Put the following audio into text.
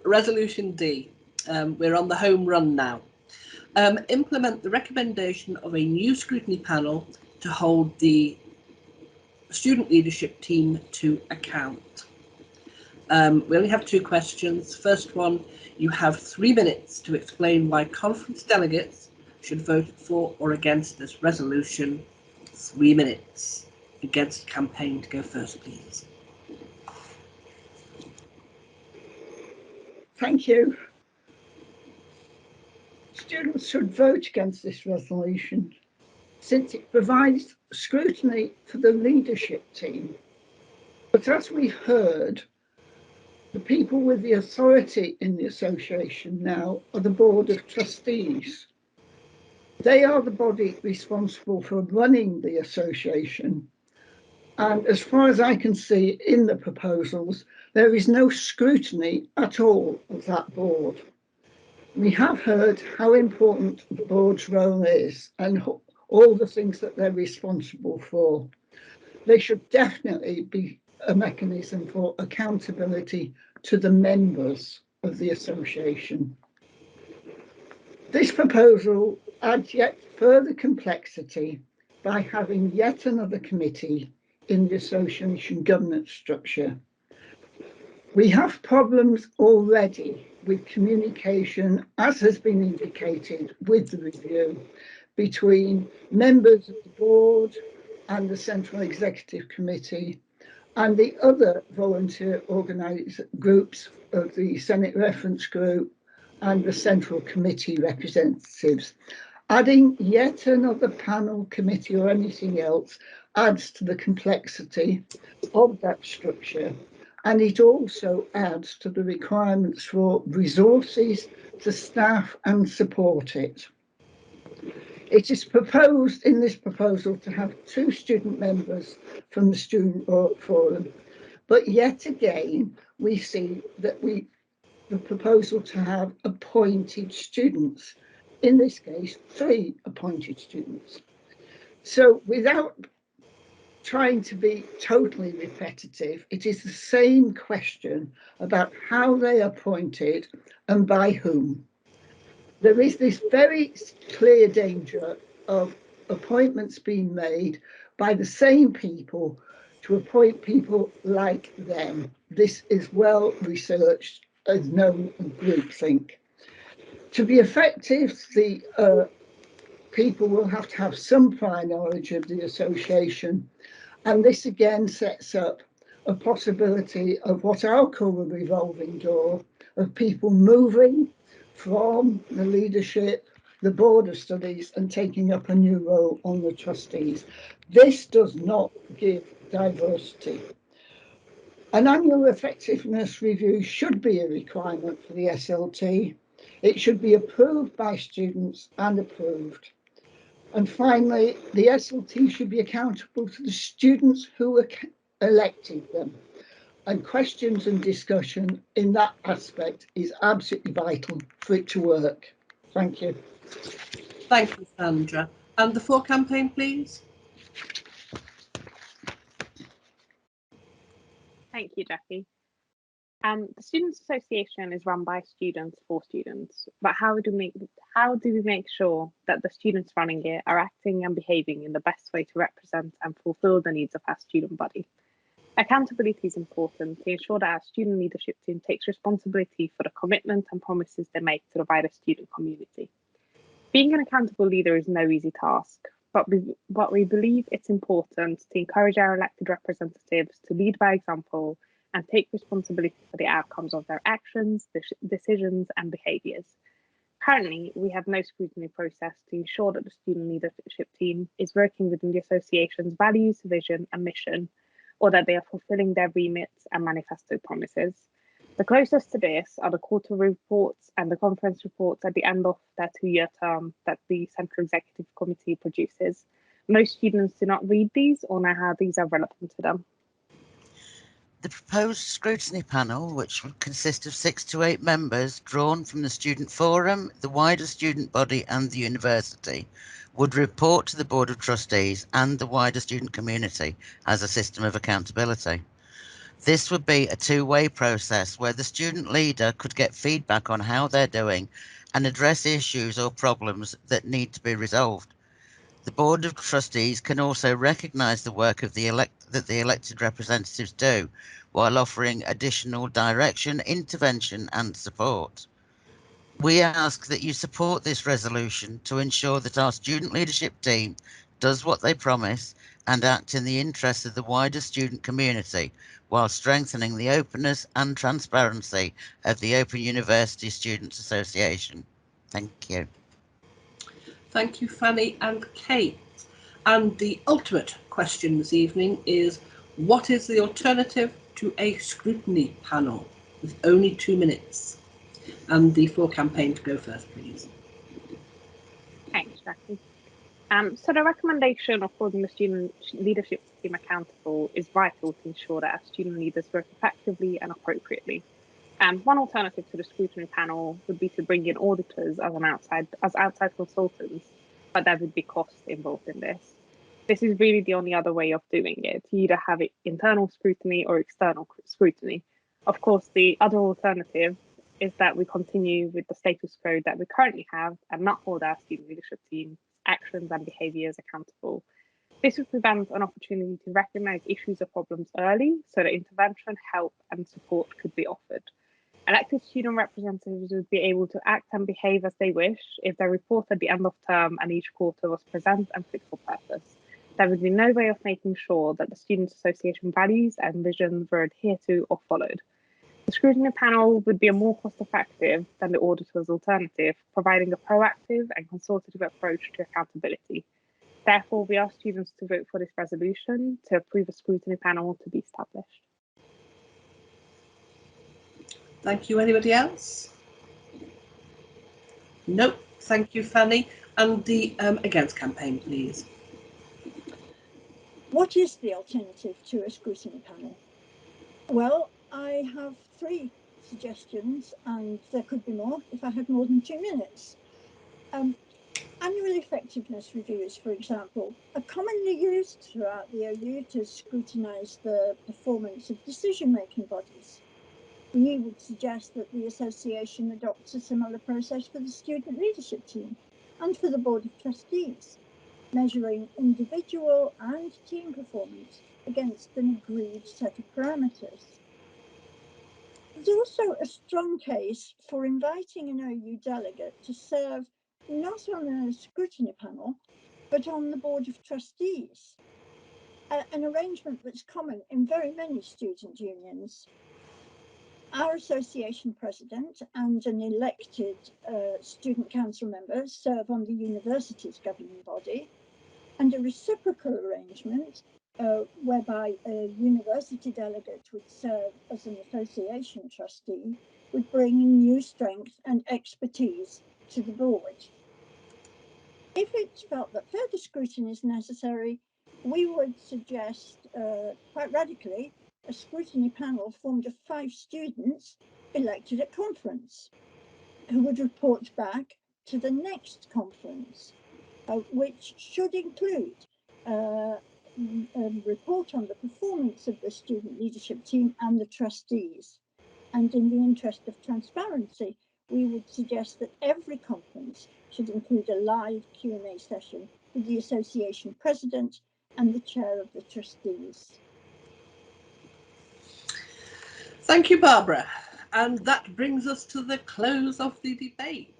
Resolution D. We're on the home run now. Implement the recommendation of a new scrutiny panel to hold the student leadership team to account. We only have 2 questions. First one, you have 3 minutes to explain why conference delegates should vote for or against this resolution. 3 minutes. Against campaign to go first, please. Thank you. Students should vote against this resolution since it provides scrutiny for the leadership team. But as we heard, the people with the authority in the association now are the Board of Trustees. They are the body responsible for running the association. And as far as I can see in the proposals, there is no scrutiny at all of that board. We have heard how important the board's role is and all the things that they're responsible for. There should definitely be a mechanism for accountability to the members of the association. This proposal adds yet further complexity by having yet another committee in the association governance structure. We have problems already with communication, as has been indicated with the review, between members of the board and the Central Executive Committee and the other volunteer organised groups of the Senate Reference Group and the Central Committee representatives. Adding yet another panel, committee or anything else adds to the complexity of that structure, and it also adds to the requirements for resources to staff and support it. It is proposed in this proposal to have 2 student members from the Student Forum, but yet again we see that the proposal to have appointed students, in this case 3 appointed students. So without trying to be totally repetitive, it is the same question about how they are appointed and by whom. There is this very clear danger of appointments being made by the same people to appoint people like them. This is well researched as known as groupthink. To be effective, the people will have to have some prior knowledge of the association, and this again sets up a possibility of what I'll call a revolving door of people moving from the leadership, the Board of Studies, and taking up a new role on the trustees. This does not give diversity. An annual effectiveness review should be a requirement for the SLT. It should be approved by students and approved. And finally, the SLT should be accountable to the students who elected them. And questions and discussion in that aspect is absolutely vital for it to work. Thank you. Thank you, Sandra. And the For campaign, please. Thank you, Jackie. The Students' Association is run by students for students, but how do we make sure that the students running it are acting and behaving in the best way to represent and fulfil the needs of our student body? Accountability is important to ensure that our student leadership team takes responsibility for the commitment and promises they make to the wider student community. Being an accountable leader is no easy task, but we believe it's important to encourage our elected representatives to lead by example and take responsibility for the outcomes of their actions, decisions, and behaviours. Currently, we have no scrutiny process to ensure that the student leadership team is working within the association's values, vision, and mission, or that they are fulfilling their remits and manifesto promises. The closest to this are the quarterly reports and the conference reports at the end of their 2-year term that the Central Executive Committee produces. Most students do not read these or know how these are relevant to them. The proposed scrutiny panel, which would consist of 6 to 8 members drawn from the Student Forum, the wider student body and the university, would report to the Board of Trustees and the wider student community as a system of accountability. This would be a two-way process where the student leader could get feedback on how they're doing and address issues or problems that need to be resolved. The Board of Trustees can also recognise the work of the elected representatives do, while offering additional direction, intervention and support. We ask that you support this resolution to ensure that our student leadership team does what they promise and act in the interests of the wider student community, while strengthening the openness and transparency of the Open University Students' Association. Thank you. Thank you, Fanny and Kate. And the ultimate question this evening is, what is the alternative to a scrutiny panel? With only 2 minutes. And the for campaign to go first, please. Thanks, Jackie. So the recommendation of holding the student leadership team accountable is vital to ensure that our student leaders work effectively and appropriately. One alternative to the scrutiny panel would be to bring in auditors as outside consultants, but there would be costs involved in this. This is really the only other way of doing it. You either have it internal scrutiny or external scrutiny. Of course, the other alternative is that we continue with the status quo that we currently have and not hold our student leadership team actions and behaviours accountable. This would prevent an opportunity to recognise issues or problems early so that intervention, help and support could be offered. Elected student representatives would be able to act and behave as they wish if their report at the end of term and each quarter was present and fit for purpose. There would be no way of making sure that the Students' Association values and visions were adhered to or followed. The scrutiny panel would be a more cost-effective than the auditor's alternative, providing a proactive and consultative approach to accountability. Therefore, we ask students to vote for this resolution to approve a scrutiny panel to be established. Thank you. Anybody else? Nope. Thank you, Fanny. And the against campaign, please. What is the alternative to a scrutiny panel? Well, I have 3 suggestions, and there could be more if I had more than 2 minutes. Annual effectiveness reviews, for example, are commonly used throughout the OU to scrutinise the performance of decision-making bodies. We would suggest that the association adopts a similar process for the student leadership team and for the Board of Trustees, measuring individual and team performance against an agreed set of parameters. There's also a strong case for inviting an OU delegate to serve not on a scrutiny panel, but on the Board of Trustees, an arrangement that's common in very many student unions. Our association president and an elected student council member serve on the university's governing body, and a reciprocal arrangement whereby a university delegate would serve as an association trustee would bring new strength and expertise to the board. If it's felt that further scrutiny is necessary, we would suggest quite radically a scrutiny panel formed of 5 students elected at conference who would report back to the next conference, which should include a report on the performance of the student leadership team and the trustees. And in the interest of transparency, we would suggest that every conference should include a live Q&A session with the association president and the chair of the trustees. Thank you, Barbara. And that brings us to the close of the debate.